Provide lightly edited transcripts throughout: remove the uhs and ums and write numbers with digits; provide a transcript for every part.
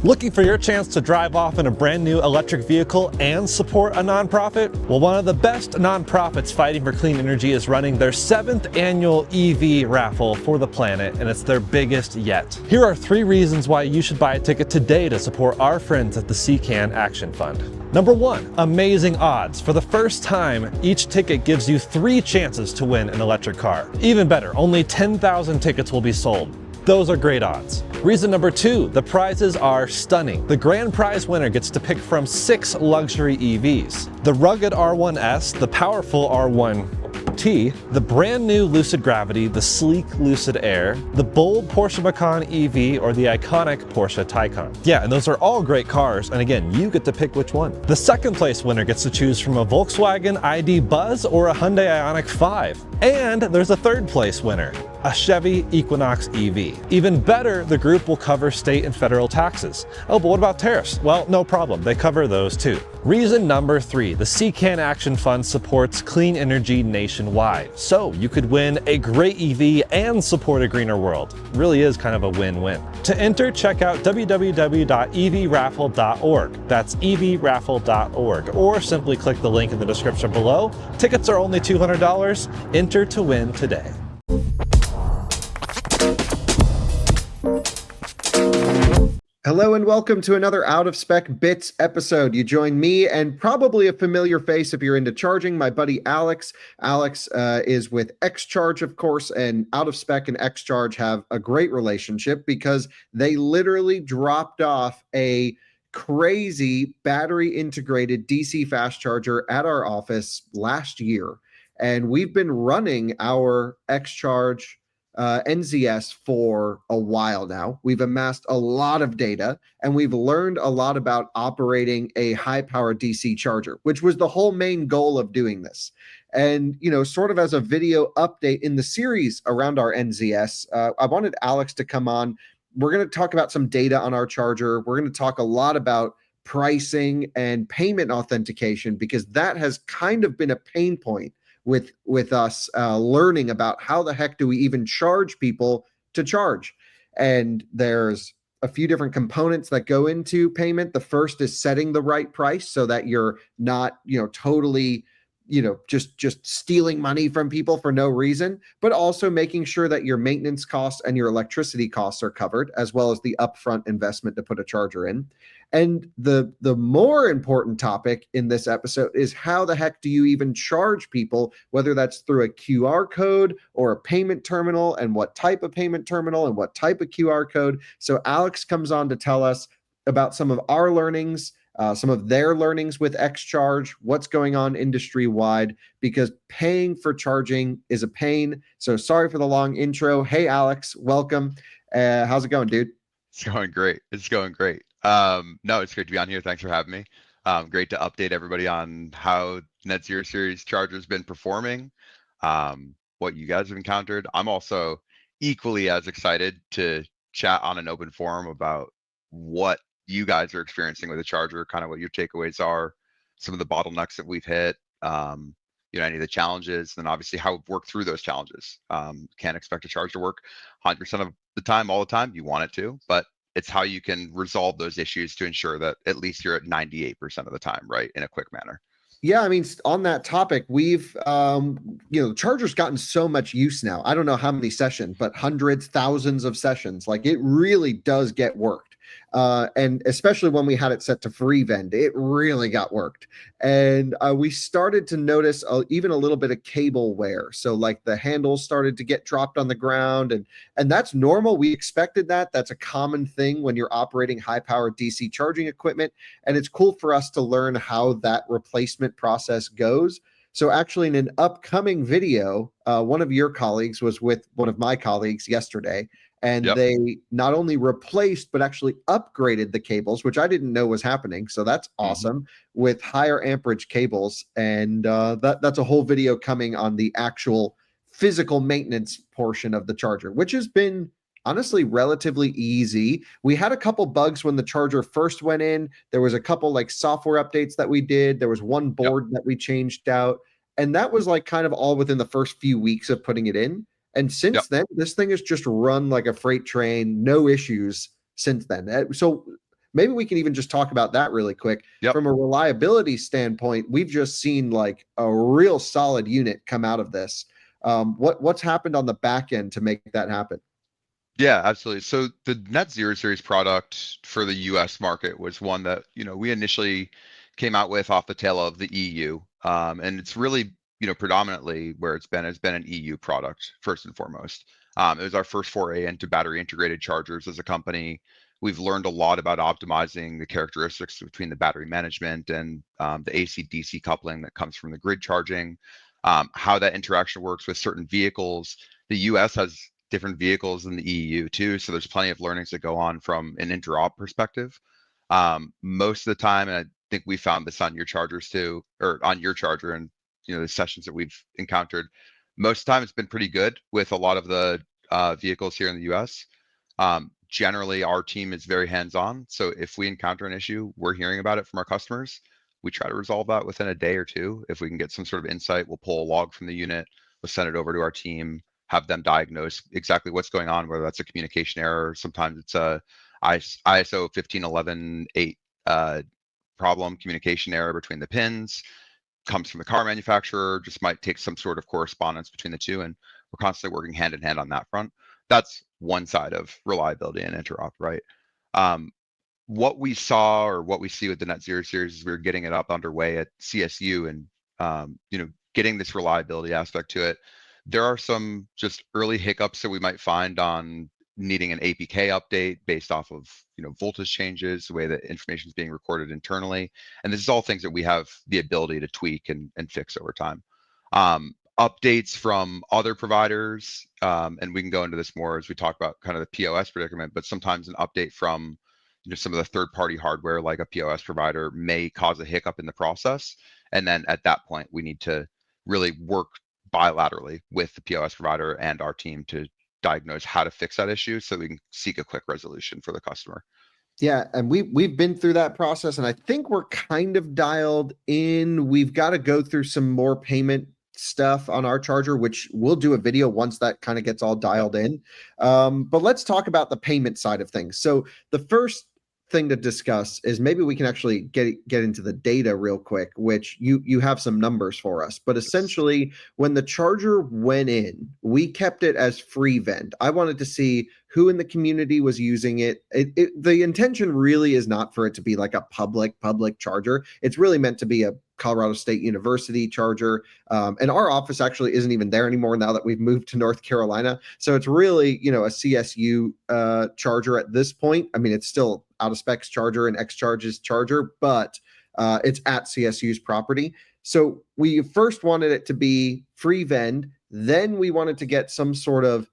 Looking for your chance to drive off in a brand new electric vehicle and support a nonprofit? Well, one of the best nonprofits fighting for clean energy is running their 7th annual EV raffle for the planet, and it's their biggest yet. Here are 3 reasons why you should buy a ticket today to support our friends at the CCAN Action Fund. Number 1, amazing odds. For the first time, each ticket gives you 3 chances to win an electric car. Even better, only 10,000 tickets will be sold. Those are great odds. Reason number 2, the prizes are stunning. The grand prize winner gets to pick from 6 luxury EVs. The rugged R1S, the powerful R1T, the brand new Lucid Gravity, the sleek Lucid Air, the bold Porsche Macan EV, or the iconic Porsche Taycan. Yeah, and those are all great cars, and again, you get to pick which one. The second place winner gets to choose from a Volkswagen ID Buzz or a Hyundai Ioniq 5. And there's a third place winner, a Chevy Equinox EV. Even better, the group will cover state and federal taxes. Oh, but what about tariffs? Well, no problem, they cover those too. Reason number 3, the CCAN Action Fund supports clean energy nationwide. So you could win a great EV and support a greener world. It really is kind of a win-win. To enter, check out www.evraffle.org. That's evraffle.org, or simply click the link in the description below. Tickets are only $200. Enter to win today. Hello and welcome to another Out of Spec Bits episode. You join me and probably a familiar face if you're into charging, my buddy Alex. Alex is with XCharge, of course, and Out of Spec and XCharge have a great relationship because they literally dropped off a crazy battery integrated DC fast charger at our office last year. And we've been running our XCharge NZS for a while now. We've amassed a lot of data and we've learned a lot about operating a high power DC charger, which was the whole main goal of doing this. And, you know, sort of as a video update in the series around our NZS, I wanted Alex to come on. We're going to talk about some data on our charger. We're going to talk a lot about pricing and payment authentication, because that has kind of been a pain point with us learning about how the heck do we even charge people to charge. And there's a few different components that go into payment. The first is setting the right price so that you're not, totally, just stealing money from people for no reason, but also making sure that your maintenance costs and your electricity costs are covered, as well as the upfront investment to put a charger in. And the more important topic in this episode is how the heck do you even charge people, whether that's through a QR code or a payment terminal, and what type of payment terminal and what type of QR code. So Alex comes on to tell us about some of our learnings, some of their learnings with XCharge, what's going on industry-wide, because paying for charging is a pain. So sorry for the long intro. Hey, Alex, welcome. How's it going, dude? It's going great. No, it's great to be on here. Thanks for having me. Great to update everybody on how Net Zero Series charger's been performing, what you guys have encountered. I'm also equally as excited to chat on an open forum about what you guys are experiencing with the charger, kind of what your takeaways are, some of the bottlenecks that we've hit, any of the challenges, and obviously how we've worked through those challenges. Can't expect a charger to work 100% of the time, all the time. You want it to, but it's how you can resolve those issues to ensure that at least you're at 98% of the time, right, in a quick manner. Yeah, I mean, on that topic, we've, the charger's gotten so much use now. I don't know how many sessions, but hundreds, thousands of sessions. Like, it really does get worked. And especially when we had it set to free vend, it really got worked. And we started to notice even a little bit of cable wear. So like the handles started to get dropped on the ground, and that's normal. We expected that. That's a common thing when you're operating high powered DC charging equipment. And it's cool for us to learn how that replacement process goes. So actually in an upcoming video, one of your colleagues was with one of my colleagues yesterday, and they not only replaced, but actually upgraded the cables, which I didn't know was happening. So that's awesome, with higher amperage cables. And that's a whole video coming on the actual physical maintenance portion of the charger, which has been honestly relatively easy. We had a couple bugs when the charger first went in. There was a couple like software updates that we did. There was one board that we changed out. And that was like kind of all within the first few weeks of putting it in. And since then, this thing has just run like a freight train, no issues since then. So maybe we can even just talk about that really quick. Yep. From a reliability standpoint, we've just seen like a real solid unit come out of this. What's happened on the back end to make that happen? Yeah, absolutely. So the Net Zero Series product for the US market was one that, we initially came out with off the tail of the EU. And it's really, predominantly where it's been has been an EU product first and foremost. It was our first foray into battery integrated chargers as a company. We've learned a lot about optimizing the characteristics between the battery management and the AC/DC coupling that comes from the grid charging, how that interaction works with certain vehicles. The US has different vehicles in the EU too. So there's plenty of learnings that go on from an interop perspective. Most of the time, and I think we found this on your chargers too, or on your charger and the sessions that we've encountered, most of the time it's been pretty good with a lot of the vehicles here in the US. Generally, our team is very hands-on. So if we encounter an issue, we're hearing about it from our customers. We try to resolve that within a day or two. If we can get some sort of insight, we'll pull a log from the unit, we'll send it over to our team, have them diagnose exactly what's going on, whether that's a communication error. Sometimes it's a ISO 15118 problem, communication error between the pins, comes from the car manufacturer, just might take some sort of correspondence between the two. And we're constantly working hand in hand on that front. That's one side of reliability and interop, right? What we saw or what we see with the Net Zero series is we're getting it up underway at CSU and, getting this reliability aspect to it. There are some just early hiccups that we might find on needing an APK update based off of voltage changes, the way that information is being recorded internally, and this is all things that we have the ability to tweak and fix over time. Updates from other providers, and we can go into this more as we talk about kind of the POS predicament, but sometimes an update from some of the third-party hardware like a POS provider may cause a hiccup in the process, and then at that point we need to really work bilaterally with the POS provider and our team to diagnose how to fix that issue so we can seek a quick resolution for the customer. Yeah, and we've been through that process, and I think we're kind of dialed in. We've got to go through some more payment stuff on our charger, which we'll do a video once that kind of gets all dialed in. But let's talk about the payment side of things. So the first thing to discuss is maybe we can actually get into the data real quick, which you have some numbers for us. But essentially, when the charger went in, we kept it as free vend. I wanted to see who in the community was using it. The intention really is not for it to be like a public charger. It's really meant to be a Colorado State University charger. And our office actually isn't even there anymore now that we've moved to North Carolina. So it's really, a CSU charger at this point. I mean, it's still out of specs charger and X charges charger, but it's at CSU's property. So we first wanted it to be free vend. Then we wanted to get some sort of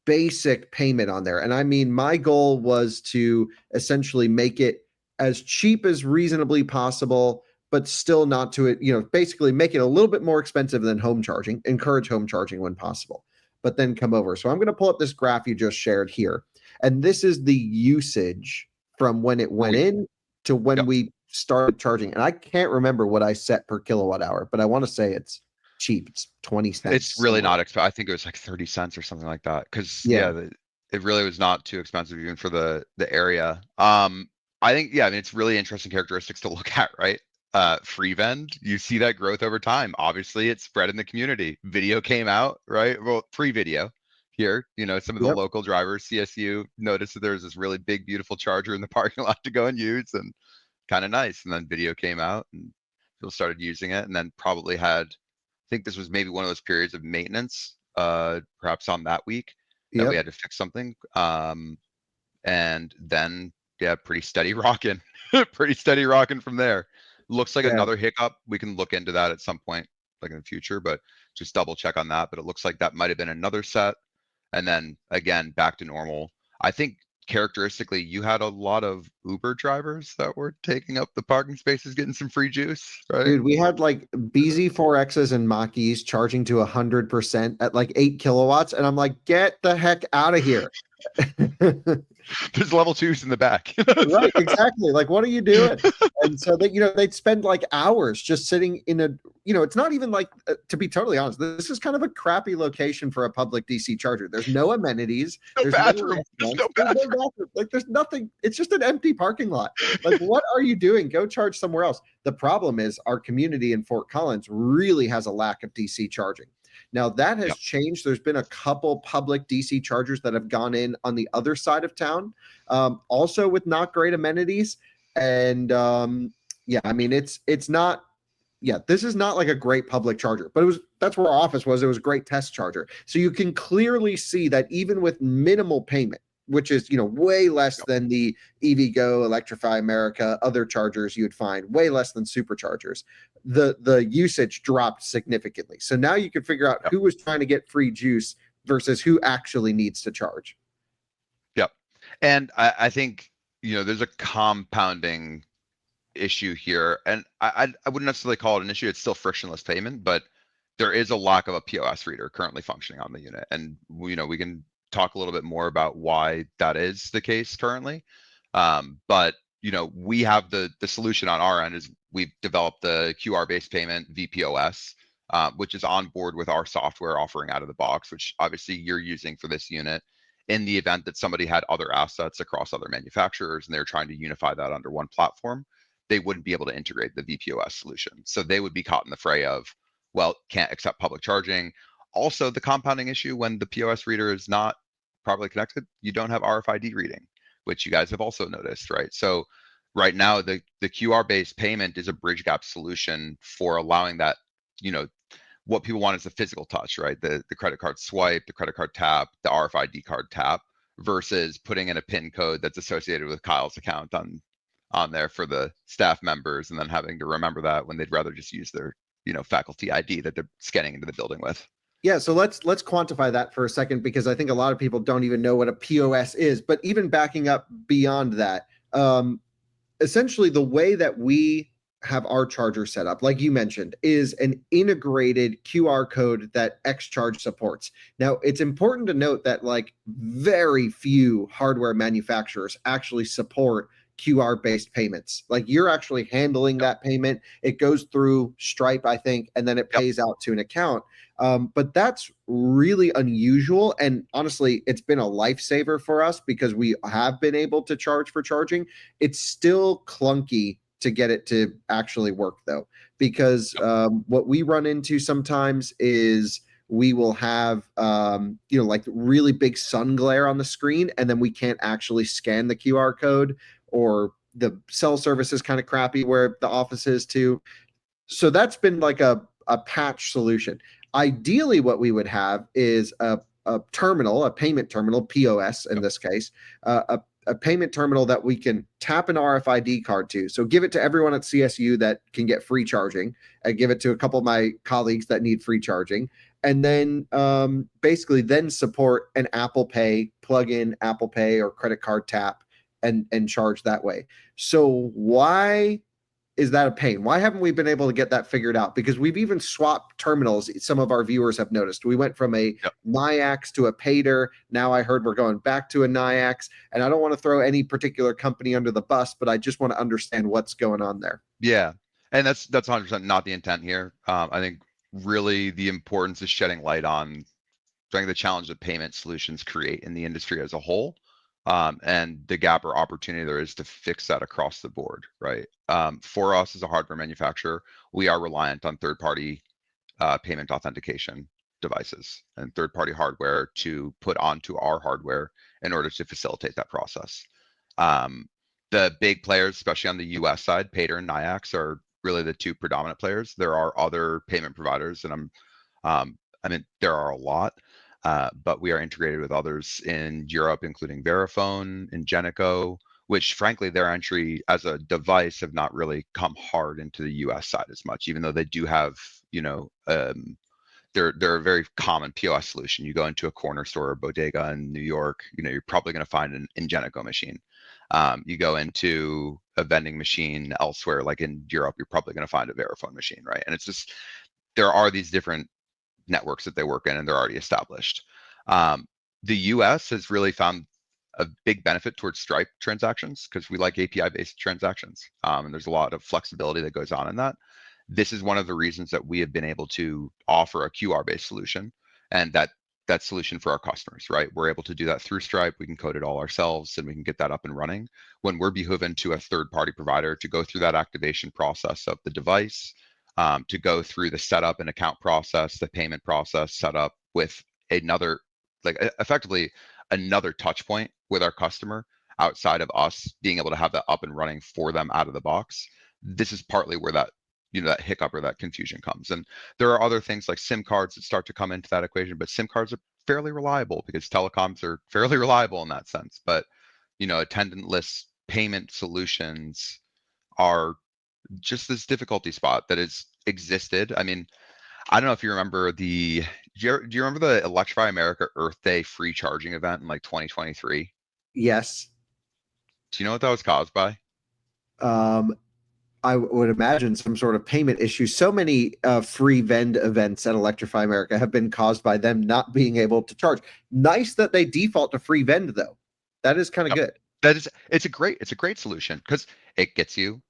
basic payment on there. And I mean, my goal was to essentially make it as cheap as reasonably possible, but still not to it, basically make it a little bit more expensive than home charging, encourage home charging when possible, but then come over. So I'm going to pull up this graph you just shared here. And this is the usage from when it went in to when we started charging. And I can't remember what I set per kilowatt hour, but I want to say it's cheap. It's 20 cents. It's really not expensive. I think it was like 30 cents or something like that. Cause it really was not too expensive even for the area. I think, I mean, it's really interesting characteristics to look at, right? Free vend, you see that growth over time. Obviously it spread in the community. Video came out, right? Well, pre-video here, some of the local drivers, CSU, noticed that there's this really big, beautiful charger in the parking lot to go and use, and kind of nice. And then video came out and people started using it, and then probably had, I think this was maybe one of those periods of maintenance, perhaps on that week that we had to fix something. And then, pretty steady rocking, pretty steady rocking from there. Looks like another hiccup. We can look into that at some point, like in the future, but just double check on that. But it looks like that might have been another set. And then again, back to normal. I think characteristically, you had a lot of Uber drivers that were taking up the parking spaces, getting some free juice, right? Dude, we had like BZ4Xs and Mach-E's charging to 100% at like 8 kilowatts. And I'm like, get the heck out of here. There's level twos in the back. Right, exactly. Like, what are you doing? And so that, they'd spend like hours just sitting in a, it's not even like, to be totally honest, this is kind of a crappy location for a public DC charger. There's no amenities. No There's no bathroom. There's restaurants. no There's no bathroom. bathroom. Like, there's nothing. It's just an empty parking lot. Like, what are you doing? Go charge somewhere else. The problem is our community in Fort Collins really has a lack of DC charging. Now that has Yep. changed. There's been a couple public DC chargers that have gone in on the other side of town, also with not great amenities. And yeah, I mean, it's not. Yeah, this is not like a great public charger, but that's where our office was. It was a great test charger. So you can clearly see that even with minimal payment, which is way less than the EVgo, Electrify America, other chargers you would find, way less than superchargers, the usage dropped significantly. So now you can figure out who was trying to get free juice versus who actually needs to charge. Yep. And I think, there's a compounding issue here, and I wouldn't necessarily call it an issue. It's still frictionless payment, but there is a lack of a POS reader currently functioning on the unit, and we can talk a little bit more about why that is the case currently. But we have the solution on our end is we've developed the QR based payment VPOS, which is on board with our software offering out of the box, which obviously you're using for this unit. In the event that somebody had other assets across other manufacturers and they're trying to unify that under one platform, they wouldn't be able to integrate the VPOS solution. So they would be caught in the fray of, well, can't accept public charging. Also, the compounding issue when the POS reader is not properly connected, you don't have RFID reading, which you guys have also noticed, right? So right now, the QR-based payment is a bridge gap solution for allowing that, what people want is the physical touch, right? The credit card swipe, the credit card tap, the RFID card tap, versus putting in a PIN code that's associated with Kyle's account on there for the staff members, and then having to remember that when they'd rather just use their faculty ID that they're scanning into the building with. Yeah, so let's quantify that for a second, because I think a lot of people don't even know what a POS is. But even backing up beyond that, essentially the way that we have our charger set up, like you mentioned, is an integrated QR code that XCharge supports. Now, it's important to note that like very few hardware manufacturers actually support QR-based payments. Like you're actually handling that payment. It goes through Stripe, I think, and then it pays out to an account. But that's really unusual. And honestly, it's been a lifesaver for us because we have been able to charge for charging. It's still clunky to get it to actually work, though, because what we run into sometimes is we will have, like really big sun glare on the screen, and then we can't actually scan the QR code, or the cell service is kind of crappy where the office is too. So that's been like a patch solution. Ideally, what we would have is a terminal, a payment terminal, POS in this case, a payment terminal that we can tap an RFID card to. So give it to everyone at CSU that can get free charging, and give it to a couple of my colleagues that need free charging. And then basically then support an Apple Pay, plug in Apple Pay or credit card tap and charge that way. So why is that a pain? Why haven't we been able to get that figured out? Because we've even swapped terminals. Some of our viewers have noticed. We went from a NIAX to a Pater. Now I heard we're going back to a NIAX. And I don't want to throw any particular company under the bus, but I just want to understand what's going on there. Yeah, and that's 100% not the intent here. I think really the importance is shedding light on the challenge that payment solutions create in the industry as a whole. And the gap or opportunity there is to fix that across the board, right? For us as a hardware manufacturer, we are reliant on third-party payment authentication devices and third-party hardware to put onto our hardware in order to facilitate that process. The big players, especially on the US side, Pater and NIAX, are really the two predominant players. There are other payment providers, and there are a lot. But we are integrated with others in Europe, including Verifone, Ingenico, which frankly, their entry as a device have not really come hard into the US side as much, even though they do have, they're a very common POS solution. You go into a corner store or bodega in New York, you're probably going to find an Ingenico machine. You go into a vending machine elsewhere, like in Europe, you're probably going to find a Verifone machine, right? And it's just, there are these different networks that they work in, and they're already established. The US has really found a big benefit towards Stripe transactions because we like API-based transactions, and there's a lot of flexibility that goes on in that. This is one of the reasons that we have been able to offer a QR-based solution, and that solution for our customers, right? We're able to do that through Stripe. We can code it all ourselves, and we can get that up and running. When we're beholden to a third-party provider to go through that activation process of the device, to go through the setup and account process, the payment process, setup with another, effectively another touch point with our customer outside of us being able to have that up and running for them out of the box. This is partly where that that hiccup or that confusion comes. And there are other things like SIM cards that start to come into that equation, but SIM cards are fairly reliable because telecoms are fairly reliable in that sense. But attendantless payment solutions are just this difficulty spot that has existed. I mean, I don't know if you remember do you remember the Electrify America Earth Day free charging event in like 2023? Yes. Do you know what that was caused by? Um, I would imagine some sort of payment issue. So many free vend events at Electrify America have been caused by them not being able to charge. Nice that they default to free vend though. That is kind of good. It's a great solution because it gets you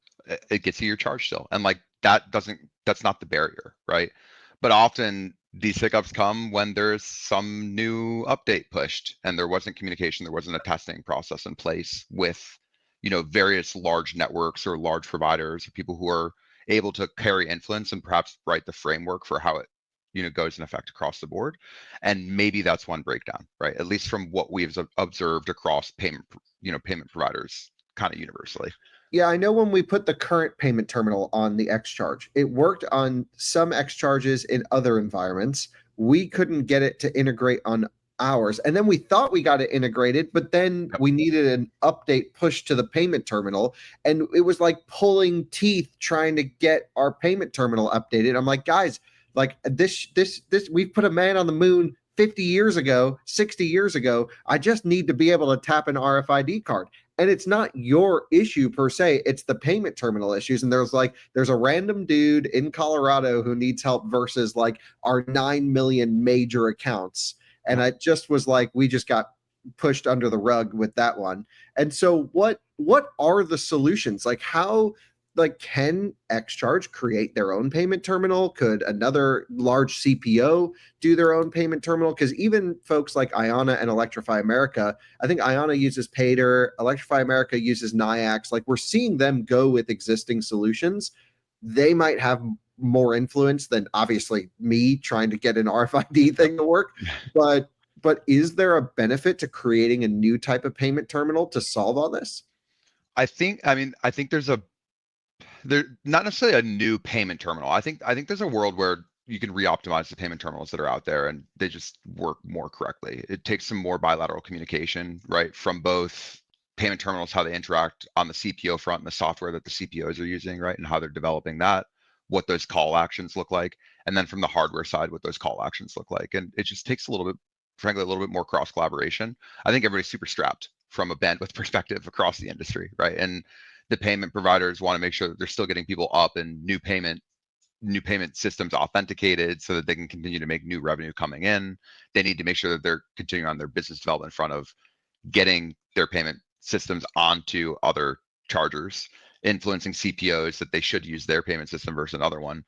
your charge still, and like that's not the barrier, right? But often these hiccups come when there's some new update pushed and there wasn't communication, there wasn't a testing process in place with various large networks or large providers or people who are able to carry influence and perhaps write the framework for how it goes in effect across the board. And maybe that's one breakdown, right? At least from what we've observed across payment providers kind of universally. Yeah, I know when we put the current payment terminal on the X charge, it worked on some X charges in other environments. We couldn't get it to integrate on ours. And then we thought we got it integrated, but then we needed an update push to the payment terminal. And it was like pulling teeth trying to get our payment terminal updated. I'm like, guys, like this, we've put a man on the moon 50 years ago, 60 years ago. I just need to be able to tap an RFID card. And it's not your issue per se, it's the payment terminal issues. And there's a random dude in Colorado who needs help versus like our 9 million major accounts. And I just was like, we just got pushed under the rug with that one. And so what are the solutions? Like how can XCharge create their own payment terminal? Could another large CPO do their own payment terminal? Because even folks like Iona and Electrify America, I think Iona uses Payter, Electrify America uses Nayax. Like we're seeing them go with existing solutions. They might have more influence than obviously me trying to get an RFID thing to work. But is there a benefit to creating a new type of payment terminal to solve all this? I think there's not necessarily a new payment terminal. I think there's a world where you can re-optimize the payment terminals that are out there and they just work more correctly. It takes some more bilateral communication, right, from both payment terminals, how they interact on the CPO front and the software that the CPOs are using, right, and how they're developing that, what those call actions look like, and then from the hardware side, what those call actions look like. And it just takes frankly, a little bit more cross collaboration. I think everybody's super strapped from a bandwidth perspective across the industry, right? And the payment providers want to make sure that they're still getting people up and new payment systems authenticated so that they can continue to make new revenue coming in. They need to make sure that they're continuing on their business development front of getting their payment systems onto other chargers, influencing CPOs that they should use their payment system versus another one.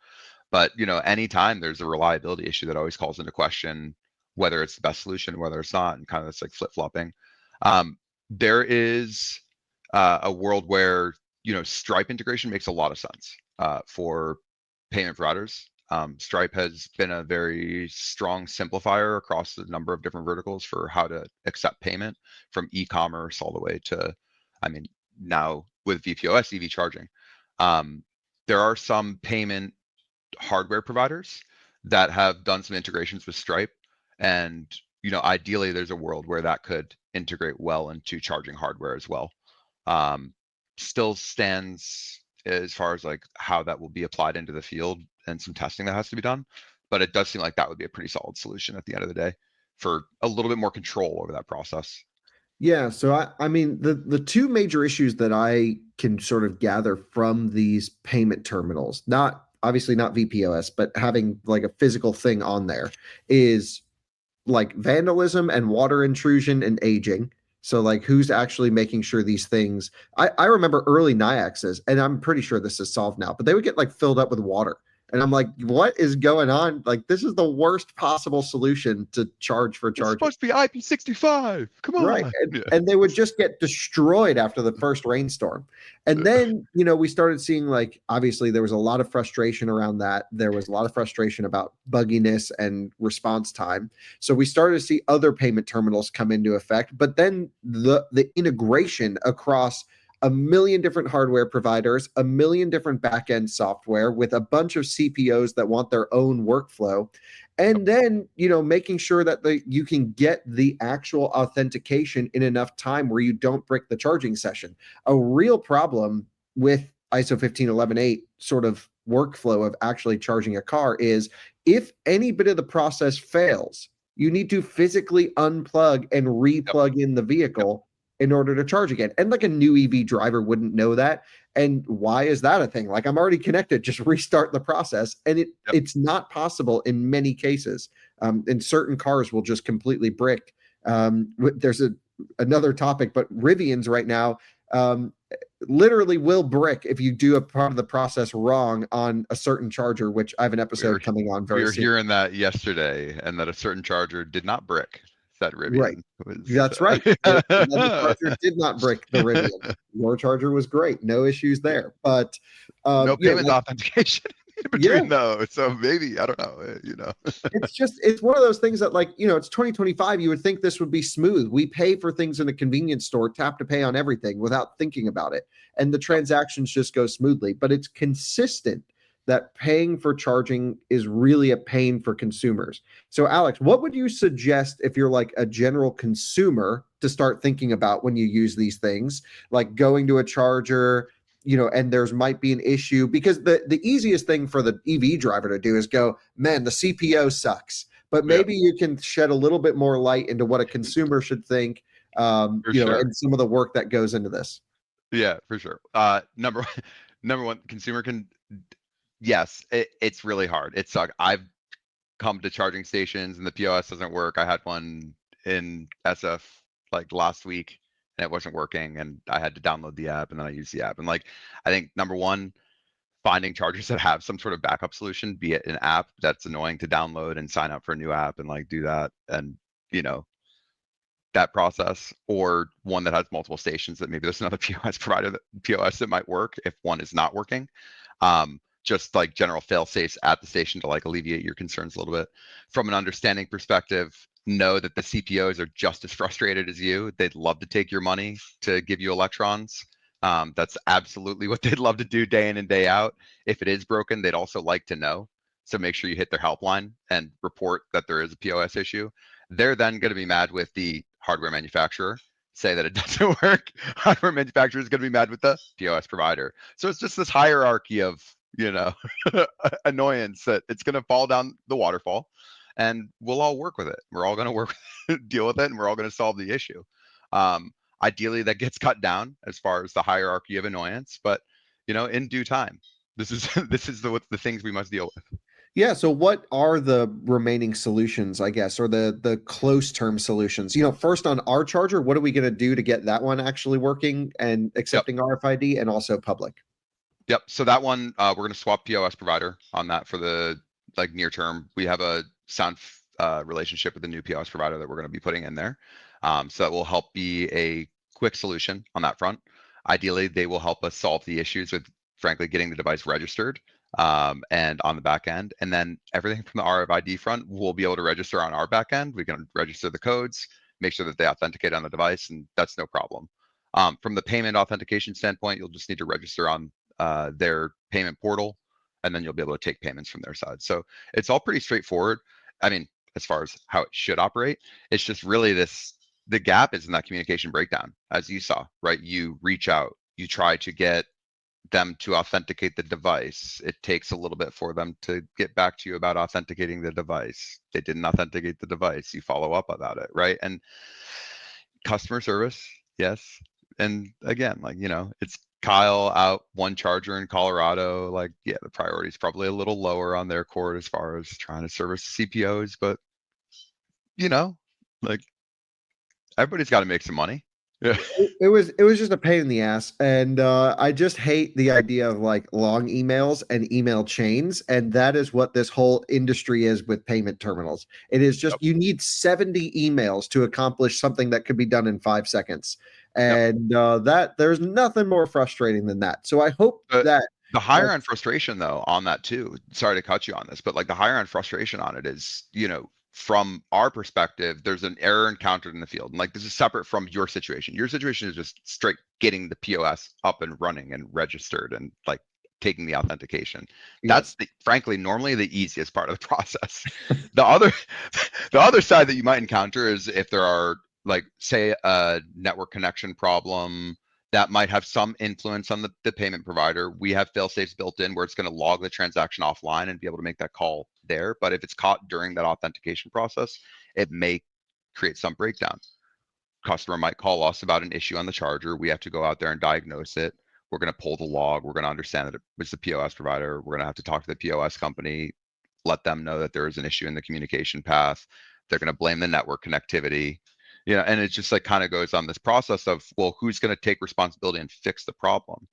But anytime there's a reliability issue that always calls into question whether it's the best solution, whether it's not, and kind of it's like flip-flopping. There is a world where Stripe integration makes a lot of sense for payment providers. Stripe has been a very strong simplifier across a number of different verticals for how to accept payment, from e-commerce all the way to, now with VPOS EV charging. There are some payment hardware providers that have done some integrations with Stripe, and ideally there's a world where that could integrate well into charging hardware as well. Still stands as far as like how that will be applied into the field and some testing that has to be done, but it does seem like that would be a pretty solid solution at the end of the day for a little bit more control over that process. Yeah, so I mean the two major issues that I can sort of gather from these payment terminals, not obviously not VPOS, but having like a physical thing on there, is like vandalism and water intrusion and aging. So like who's actually making sure these things I remember early NIAXs, and I'm pretty sure this is solved now, but they would get like filled up with water. And I'm like, what is going on? Like, this is the worst possible solution to charge for It's charging. supposed to be IP65. Come Right. on. And, Yeah. and they would just get destroyed after the first rainstorm. And then, we started seeing like, obviously, there was a lot of frustration around that. There was a lot of frustration about bugginess and response time. So we started to see other payment terminals come into effect. But then the integration across a million different hardware providers, a million different backend software with a bunch of CPOs that want their own workflow, and then making sure that you can get the actual authentication in enough time where you don't break the charging session. A real problem with ISO 15118 sort of workflow of actually charging a car is if any bit of the process fails, you need to physically unplug and Yep. replug in the vehicle in order to charge again. And like a new EV driver wouldn't know that. And why is that a thing? Like I'm already connected, just restart the process. And Yep. it's not possible in many cases. And certain cars will just completely brick. There's another topic, but Rivians right now literally will brick if you do a part of the process wrong on a certain charger, which I have an We were episode coming on we very were soon. hearing that yesterday, and that a certain charger did not brick. Said Right. Rivian. It was, That's right. Another charger uh, did not brick the Rivian. Your charger was great. No issues yeah. there. But No payment like authentication in yeah, between those. So maybe I don't know. it's one of those things that like, it's 2025. You would think this would be smooth. We pay for things in a convenience store, tap to pay on everything without thinking about it. And the Yep. transactions just go smoothly, but it's consistent that paying for charging is really a pain for consumers. So Alex, what would you suggest if you're like a general consumer to start thinking about when you use these things, like going to a charger, and there's might be an issue because the easiest thing for the EV driver to do is go, man, the CPO sucks. But Yeah, maybe you can shed a little bit more light into what a consumer should think, for sure. and some of the work that goes into this. Yeah, for sure. Number one, number one, consumer can. Yes, it's really hard. It sucks. I've come to charging stations and the POS doesn't work. I had one in SF like last week and it wasn't working, and I had to download the app and then I used the app. And like, I think number one, finding chargers that have some sort of backup solution, be it an app that's annoying to download and sign up for a new app and like do that, and you know that process, or one that has multiple stations that maybe there's another POS that might work if one is not working. Just like general fail safes at the station to like alleviate your concerns a little bit. From an understanding perspective, know that the CPOs are just as frustrated as you. They'd love to take your money to give you electrons. That's absolutely what they'd love to do day in and day out. If it is broken, they'd also like to know. So make sure you hit their helpline and report that there is a POS issue. They're then going to be mad with the hardware manufacturer, say that it doesn't work. Hardware manufacturer is going to be mad with the POS provider. So it's just this hierarchy of, annoyance that it's going to fall down the waterfall, and we'll all work with it. We're all going to work, deal with it, and we're all going to solve the issue. Ideally, that gets cut down as far as the hierarchy of annoyance, but in due time. This is the things we must deal with. Yeah. So what are the remaining solutions, I guess, or the close term solutions? First on our charger, what are we going to do to get that one actually working and Yep. accepting RFID and also public? Yep. So that one, we're going to swap POS provider on that for the like near term. We have a sound relationship with the new POS provider that we're going to be putting in there. So that will help be a quick solution on that front. Ideally, they will help us solve the issues with, frankly, getting the device registered, and on the back end. And then everything from the RFID front, we'll be able to register on our back end. We can register the codes, make sure that they authenticate on the device, and that's no problem. From the payment authentication standpoint, you'll just need to register on their payment portal, and then you'll be able to take payments from their side. So it's all pretty straightforward. I mean, as far as how it should operate, it's just really the gap is in that communication breakdown, as you saw, right? You reach out, you try to get them to authenticate the device. It takes a little bit for them to get back to you about authenticating the device. They didn't authenticate the device. You follow up about it, right? And customer service, yes. And again, like, it's Kyle out one charger in Colorado. Like, yeah, the priority is probably a little lower on their court as far as trying to service CPOs, but like everybody's got to make some money. Yeah. It was just a pain in the ass, and I just hate the idea of like long emails and email chains, and that is what this whole industry is with payment terminals. It is Yep. just you need 70 emails to accomplish something that could be done in 5 seconds, Yep. and that there's nothing more frustrating than that. So I hope But that the higher end frustration though on that too, sorry to cut you on this, but like the higher end frustration on it is, from our perspective, there's an error encountered in the field. And like this is separate from your situation. Your situation is just straight getting the POS up and running and registered and like taking the authentication. yep. That's frankly normally the easiest part of the process. The other the other side that you might encounter is if there are like say a network connection problem that might have some influence on the payment provider. We have fail safes built in where it's going to log the transaction offline and be able to make that call there. But if it's caught during that authentication process, it may create some breakdown. Customer might call us about an issue on the charger. We have to go out there and diagnose it. We're going to pull the log. We're going to understand that it was the POS provider. We're going to have to talk to the POS company, let them know that there is an issue in the communication path. They're going to blame the network connectivity. And it just like kind of goes on this process of, well, who's going to take responsibility and fix the problem?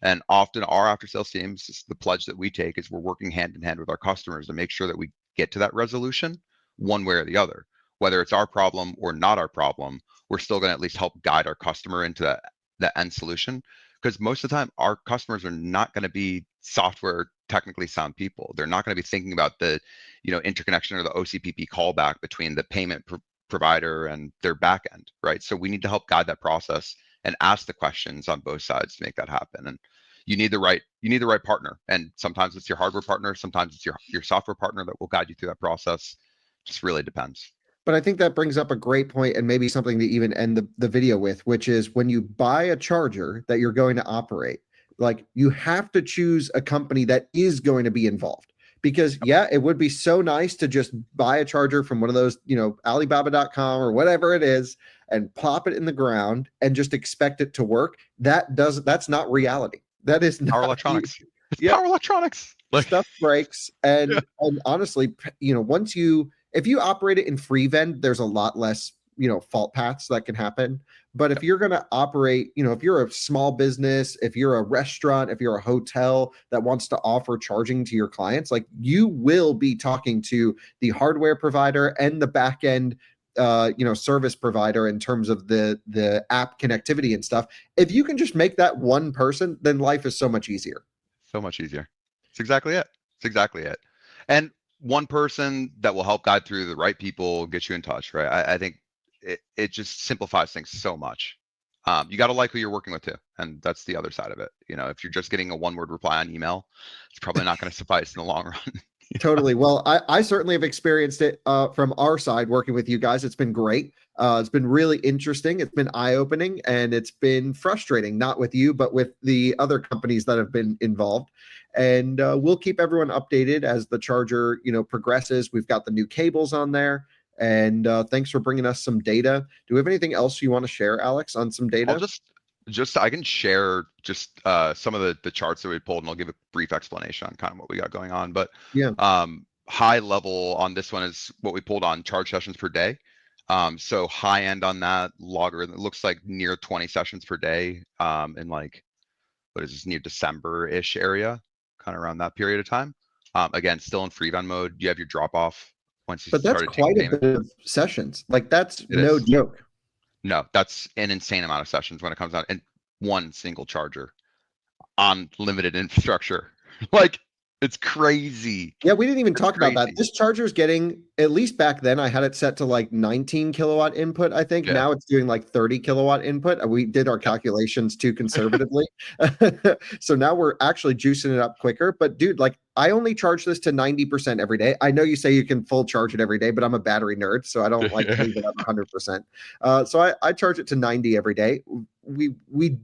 And often our after sales teams, the pledge that we take is we're working hand in hand with our customers to make sure that we get to that resolution one way or the other. Whether it's our problem or not our problem, we're still going to at least help guide our customer into that end solution. Because most of the time, our customers are not going to be software technically sound people. They're not going to be thinking about the, interconnection or the OCPP callback between the payment provider and their backend, right? So we need to help guide that process and ask the questions on both sides to make that happen. And you need the right partner. And sometimes it's your hardware partner, sometimes it's your software partner that will guide you through that process. Just really depends. But I think that brings up a great point and maybe something to even end the video with, which is when you buy a charger that you're going to operate, like you have to choose a company that is going to be involved. Because yeah, it would be so nice to just buy a charger from one of those, Alibaba.com or whatever it is and plop it in the ground and just expect it to work. That's not reality. That is Power not electronics. It's yep, power electronics. Like, stuff breaks yeah, and honestly, once you if you operate it in free vend, there's a lot less fault paths that can happen. But if you're going to operate, if you're a small business, if you're a restaurant, if you're a hotel that wants to offer charging to your clients, like you will be talking to the hardware provider and the back end service provider in terms of the app connectivity and stuff. If you can just make that one person, then life is so much easier. so much easier. It's exactly it. It's exactly it. And one person that will help guide through the right people, get you in touch, right? I think it just simplifies things so much. You got to like who you're working with too. And that's the other side of it. If you're just getting a one-word reply on email, it's probably not going to suffice in the long run. Totally. Well, I certainly have experienced it from our side working with you guys. It's been great. It's been really interesting. It's been eye-opening, and it's been frustrating, not with you, but with the other companies that have been involved. And we'll keep everyone updated as the charger, progresses. We've got the new cables on there. And thanks for bringing us some data. Do we have anything else you want to share, Alex, on some I'll data? just I can share just some of the charts that we pulled, and I'll give a brief explanation on kind of what we got going on. But Yeah. high level on this one is what we pulled on charge sessions per day. So high end on that logarithm, it looks like near 20 sessions per day, in like what is this, near December-ish area, kind of around that period of time. Again, still in free run mode. You have your drop off once you But that's started taking quite a payment. bit of sessions. Like that's It no is. joke. No, that's an insane amount of sessions when it comes out in one single charger on limited infrastructure. Like, it's crazy. Yeah, we didn't even It's talk about that. crazy. This charger is getting, at least back then, I had it set to like 19 kilowatt input, I think. Yeah. Now it's doing like 30 kilowatt input. We did our Yep. calculations too conservatively. So now we're actually juicing it up quicker. But dude, like I only charge this to 90% every day. I know you say you can full charge it every day, but I'm a battery nerd, so I don't like to leave it at 100%. So I charge it to 90 every day. We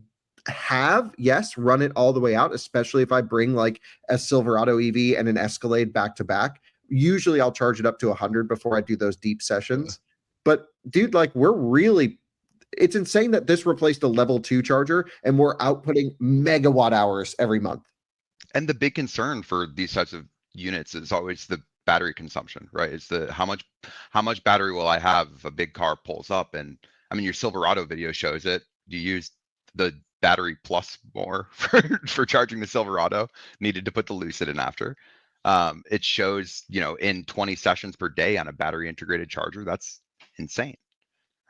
have, yes, run it all the way out, especially if I bring like a Silverado EV and an Escalade back to back. Usually I'll charge it up to 100 before I do those deep sessions. But dude, like it's insane that this replaced a level 2 charger and we're outputting megawatt hours every month. And the big concern for these types of units is always the battery consumption, right? It's the how much battery will I have if a big car pulls up? And I mean, your Silverado video shows it. you used the battery plus more for charging the Silverado, needed to put the Lucid in after. It shows, in 20 sessions per day on a battery integrated charger. That's insane,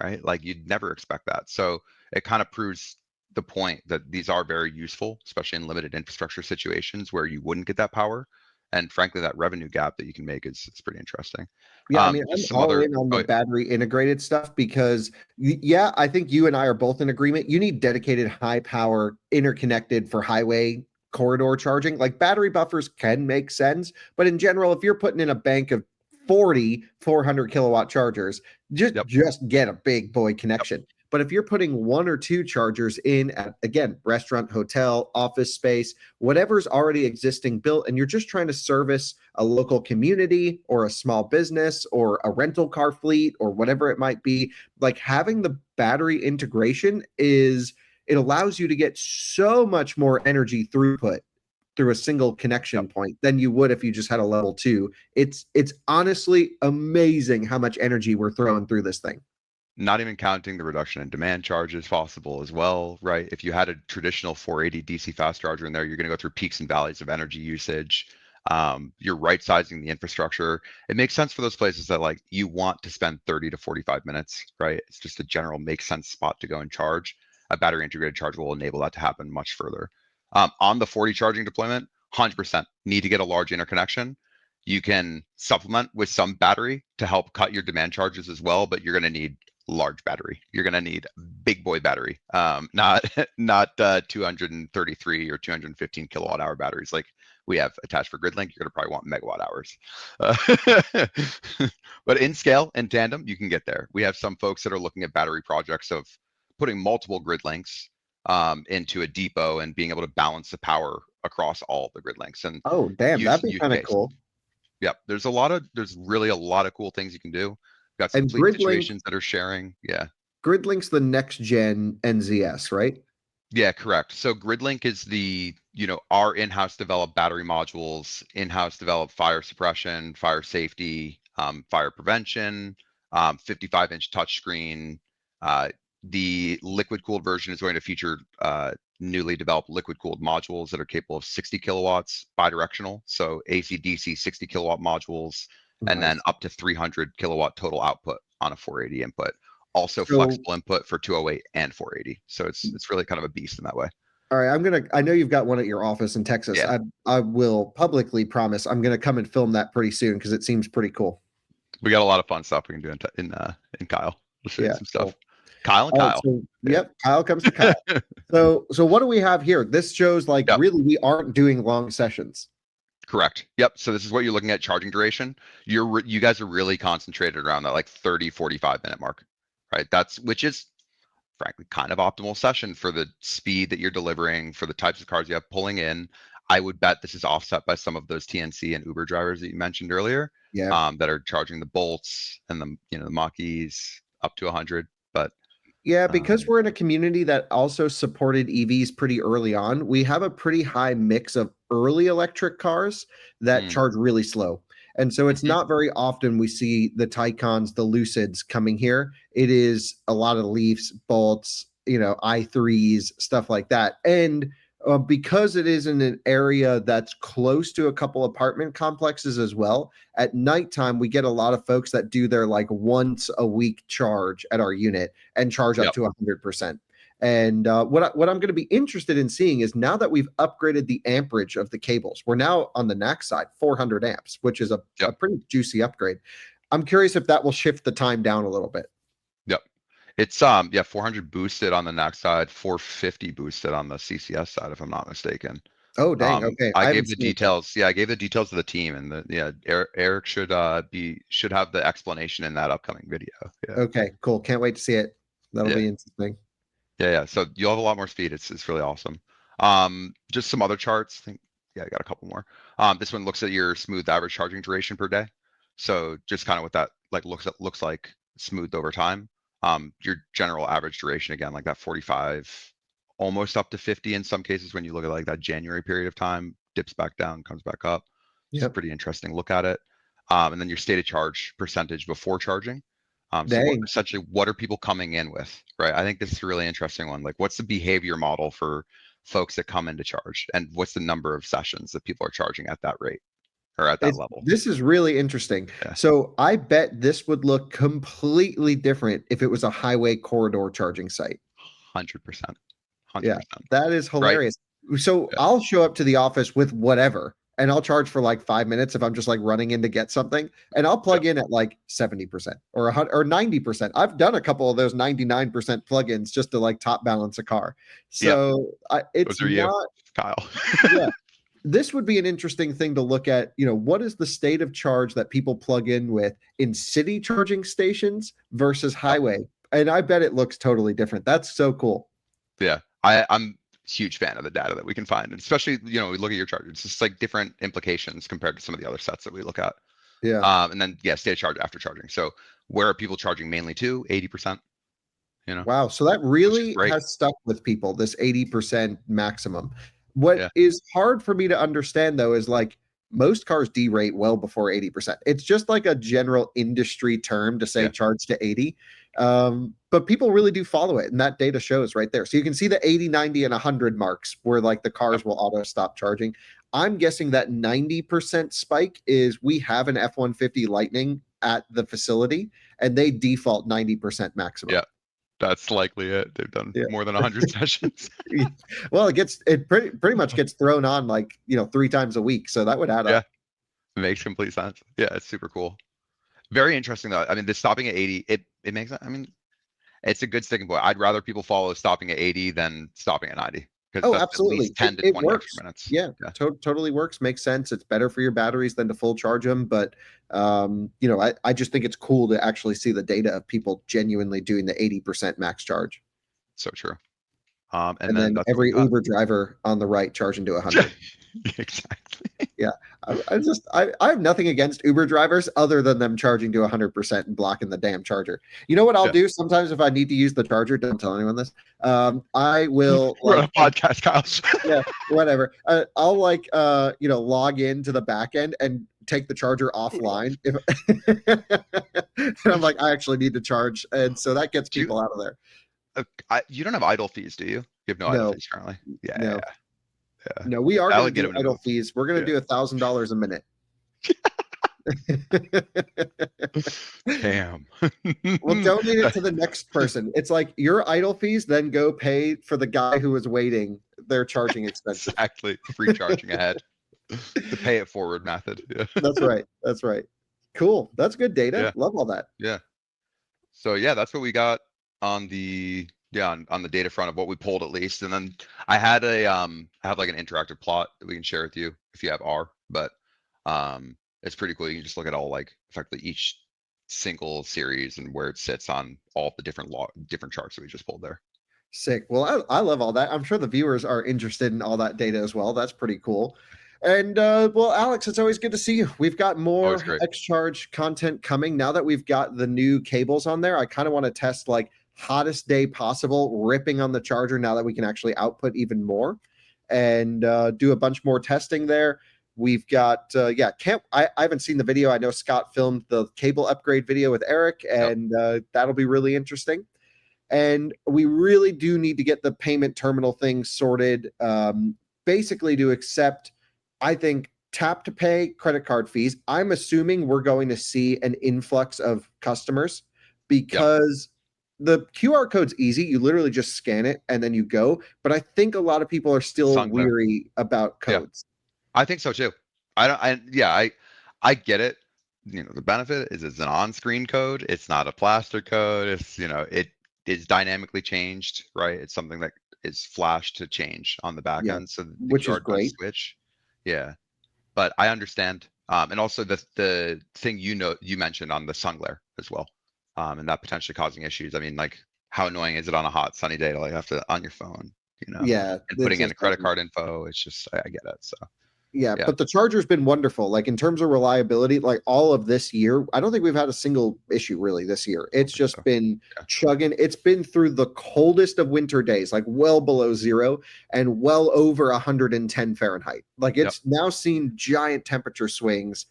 right? Like you'd never expect that. So it kind of proves the point that these are very useful, especially in limited infrastructure situations where you wouldn't get that power. And frankly, that revenue gap that you can make is pretty interesting. Yeah, I mean, I'm Just some all other. in on the Oh, battery integrated stuff because, yeah, I think you and I are both in agreement. You need dedicated high power interconnected for highway corridor charging. Like battery buffers can make sense, but in general, if you're putting in a bank of 40 400 kilowatt chargers, yep, just get a big boy yep. connection. But if you're putting one or two chargers in at, again, restaurant, hotel, office space, whatever's already existing built, and you're just trying to service a local community or a small business or a rental car fleet or whatever it might be, like having the battery integration it allows you to get so much more energy throughput through a single connection Yep. point than you would if you just had a level 2. It's honestly amazing how much energy we're throwing through this thing. Not even counting the reduction in demand charges possible as well, right? If you had a traditional 480 DC fast charger in there, you're going to go through peaks and valleys of energy usage. You're right sizing the infrastructure. It makes sense for those places that like you want to spend 30 to 45 minutes, right? It's just a general make sense spot to go and charge. A battery integrated charger will enable that to happen much further. On the 40 charging deployment, 100% need to get a large interconnection. You can supplement with some battery to help cut your demand charges as well, but you're going to need large battery. You're going to need big boy battery, not 233 or 215 kilowatt hour batteries like we have attached for GridLink. You're going to probably want megawatt hours. But in scale, in tandem, you can get there. We have some folks that are looking at battery projects of putting multiple grid links into a depot and being able to balance the power across all the grid links and Oh, damn, that'd be use kind of case. cool. Yep, there's really a lot of cool things you can do. Got some And fleet situations that are sharing. Yeah. GridLink's the next gen NZS, right? Yeah, correct. So GridLink is our in-house developed battery modules, in-house developed fire suppression, fire safety, fire prevention, 55-inch touchscreen. The liquid cooled version is going to feature newly developed liquid cooled modules that are capable of 60 kilowatts bidirectional. So AC DC 60 kilowatt modules, and then Nice. up to 300 kilowatt total output on a 480 input. Also So, flexible input for 208 and 480. So it's really kind of a beast in that way. all right, I know you've got one at your office in Texas. Yeah, I will publicly promise I'm gonna come and film that pretty soon because it seems pretty cool. we got a lot of fun stuff we can do in Kyle. We'll show you Yeah, some stuff. cool. Kyle and All right, Kyle. so Yeah. yep, Kyle comes to Kyle. So what do we have here? This shows like Yep. really we aren't doing long sessions. Correct. Yep. So this is what you're looking at charging duration. You guys are really concentrated around that like 30, 45 minute mark, right? Which is frankly kind of optimal session for the speed that you're delivering for the types of cars you have pulling in. I would bet this is offset by some of those TNC and Uber drivers that you mentioned earlier, Yeah. that are charging the Bolts and the Mach-E's up to 100. But Yeah, because we're in a community that also supported EVs pretty early on, we have a pretty high mix of early electric cars that mm, charge really slow. And so it's mhm, not very often we see the Taycans, the Lucids coming here. It is a lot of Leafs, Bolts, i3s, stuff like that. And because it is in an area that's close to a couple apartment complexes as well, at nighttime we get a lot of folks that do their like once a week charge at our unit and charge up yep, to 100%. And what I'm going to be interested in seeing is now that we've upgraded the amperage of the cables, we're now on the NAC side, 400 amps, which is a yep, pretty juicy upgrade. I'm curious if that will shift the time down a little bit. yep. It's 400 boosted on the NAC side, 450 boosted on the CCS side, if I'm not mistaken. Oh, dang. Okay. I I haven't gave the seen it yet. details. Yeah, I gave the details to the team, and Eric should have the explanation in that upcoming video. Yeah, Okay, cool. Can't wait to see it. That'll yeah, be interesting. yeah. So you'll have a lot more speed. It's really awesome. Just some other charts. I think I got a couple more. This one looks at your smooth average charging duration per day. So just kind of what that like looks like smoothed over time. Your general average duration again, like that 45, almost up to 50 in some cases when you look at like that January period of time, dips back down, comes back up. It's a Yep. pretty interesting look at it. And then your state of charge percentage before charging. So what, Dang. essentially, what are people coming in with, right? I think this is a really interesting one. Like, what's the behavior model for folks that come in to charge, and what's the number of sessions that people are charging at that rate or at that level? This is really interesting. Yeah, So I bet this would look completely different if it was a highway corridor charging site. 100%, hundred Yeah, percent, that is right? hilarious. So Yeah, I'll show up to the office with whatever, and I'll charge for like 5 minutes if I'm just like running in to get something, and I'll yeah, plug in at like 70% or 100 or 90%. I've done a couple of those 99% plugins just to like top balance a car. yeah. So it's Those are you, not, Kyle. yeah. This would be an interesting thing to look at. What is the state of charge that people plug in with in city charging stations versus Yep. highway? And I bet it looks totally different. That's so cool. Yeah, I'm a huge fan of the data that we can find, and especially we look at your charger. It's just like different implications compared to some of the other sets that we look at. Yeah. And then yeah, state of charge after charging. So where are people charging mainly to? 80%. Wow. So that Which is really great. has stuck with people, this 80% maximum. What Yeah, is hard for me to understand though is like most cars derate well before 80%. It's just like a general industry term to say yeah, charge to 80. But people really do follow it. And that data shows right there. So you can see the 80, 90, and 100 marks where like the yep, cars will auto stop charging. I'm guessing that 90% spike is we have an F-150 Lightning at the facility and they default 90% maximum. yeah. That's likely it. They've done Yeah. more than 100 sessions. Well, it pretty much gets thrown on like 3 times a week, so that would add Yeah, up. it makes complete sense. Yeah, it's super cool. Very interesting though. I mean, the stopping at 80, it makes. I mean, it's a good sticking point. I'd rather people follow stopping at 80 than stopping at 90 because Oh, that's at absolutely, least 10 to it 20 works. extra minutes. Yeah, Yeah, totally works. Makes sense. It's better for your batteries than to full charge them, but I just think it's cool to actually see the data of people genuinely doing the 80% max charge, so true. And and then then that's what we every got. Uber driver on the right charging to Yeah, 100. exactly. Yeah, I have nothing against Uber drivers other than them charging to 100% and blocking the damn charger. You know what I'll Yeah. do sometimes if I need to use the charger? Don't tell anyone this. I will We're on like a podcast, Kyle. yeah, whatever. I'll like log into the back end and take the charger offline if and I'm like I actually need to charge, and so that gets Do you, people out of there. you don't have idle fees, do you? You have no idle No, fees currently. Yeah, yeah, no, yeah. no. We are I going would to get do them to idle move. fees. We're going to Yeah. do $1,000 a minute. Damn. We'll donate it to the next person. It's like your idle fees, then go pay for the guy who was waiting their charging expenses. Exactly. Free charging ahead. The pay it forward method. Yeah. That's right. That's right. Cool. That's good data. Yeah. Love all that. Yeah. So yeah, that's what we got on the on the data front of what we pulled at least. And then I had I have like an interactive plot that we can share with you if you have R, but it's pretty cool. You can just look at all like effectively each single series and where it sits on all the different charts that we just pulled there. Sick. Well, I love all that. I'm sure the viewers are interested in all that data as well. That's pretty cool. And well, Alex, it's always good to see you. We've got more Always great. X-Charge content coming. Now that we've got the new cables on there, I kind of want to test like hottest day possible, ripping on the charger now that we can actually output even more and do a bunch more testing there. We've got I haven't seen the video. I know Scott filmed the cable upgrade video with Eric, and that'll be really interesting. And we really do need to get the payment terminal thing sorted, basically to accept, I think, tap to pay credit card fees. I'm assuming we're going to see an influx of customers because the QR code's easy. You literally just scan it and then you go. But I think a lot of people are still weary about codes. Yeah. I think so too. I get it. The benefit is it's an on-screen code. It's not a plaster code. It's it is dynamically changed, right? It's something that is flashed to change on the back end, so the which is great. Switch. Yeah, but I understand. And also the thing you mentioned on the sun glare as well, and that potentially causing issues. I mean, like how annoying is it on a hot sunny day to like have to on your phone, Yeah, and putting in a credit card info. It's just I get it. So. Yeah, but the charger's been wonderful. Like in terms of reliability, like all of this year, I don't think we've had a single issue really this year. It's just been chugging. It's been through the coldest of winter days, like well below zero and well over 110 Fahrenheit. Like it's now seen giant temperature swings.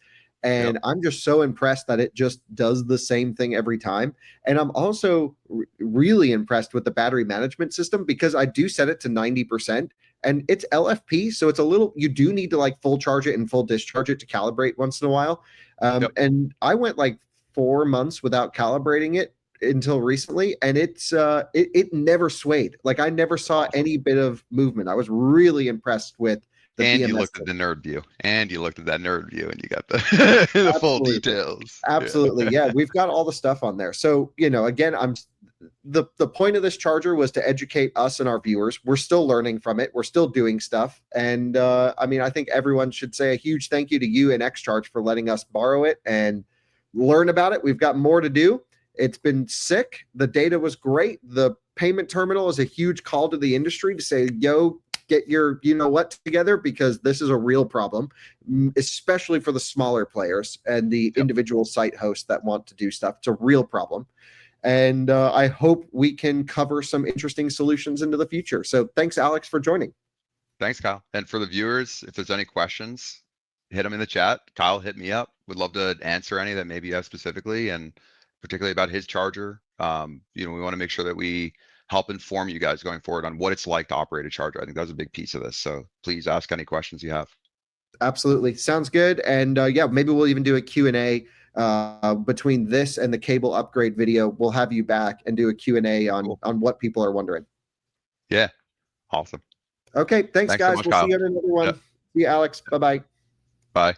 And I'm just so impressed that it just does the same thing every time. And I'm also really impressed with the battery management system because I do set it to 90% and it's LFP. So it's a little, you do need to like full charge it and full discharge it to calibrate once in a while. And I went like 4 months without calibrating it until recently, and it never swayed. Like I never saw any bit of movement. I was really impressed with the And BMS you looked system. at the nerd view, and you looked at that nerd view, and you got the the full details. Absolutely. Yeah, we've got all the stuff on there. So, again, the point of this charger was to educate us and our viewers. We're still learning from it. We're still doing stuff. And I mean, I think everyone should say a huge thank you to you and XCharge for letting us borrow it and learn about it. We've got more to do. It's been sick. The data was great. The payment terminal is a huge call to the industry to say, yo, get your what together, because this is a real problem, especially for the smaller players and the individual site hosts that want to do stuff. It's a real problem. And I hope we can cover some interesting solutions into the future. So thanks, Alex, for joining. Thanks, Kyle. And for the viewers, if there's any questions, hit them in the chat. Kyle, hit me up. Would love to answer any that maybe you have specifically, and particularly about his charger. We want to make sure that we help inform you guys going forward on what it's like to operate a charger. I think that was a big piece of this. So please ask any questions you have. Absolutely. Sounds good. And yeah, maybe we'll even do a Q&A between this and the cable upgrade video. We'll have you back and do a Q&A on what people are wondering. Yeah. Awesome. Okay. Thanks guys. So much, we'll Kyle. see you on another one. See you, Alex. Bye-bye. Bye.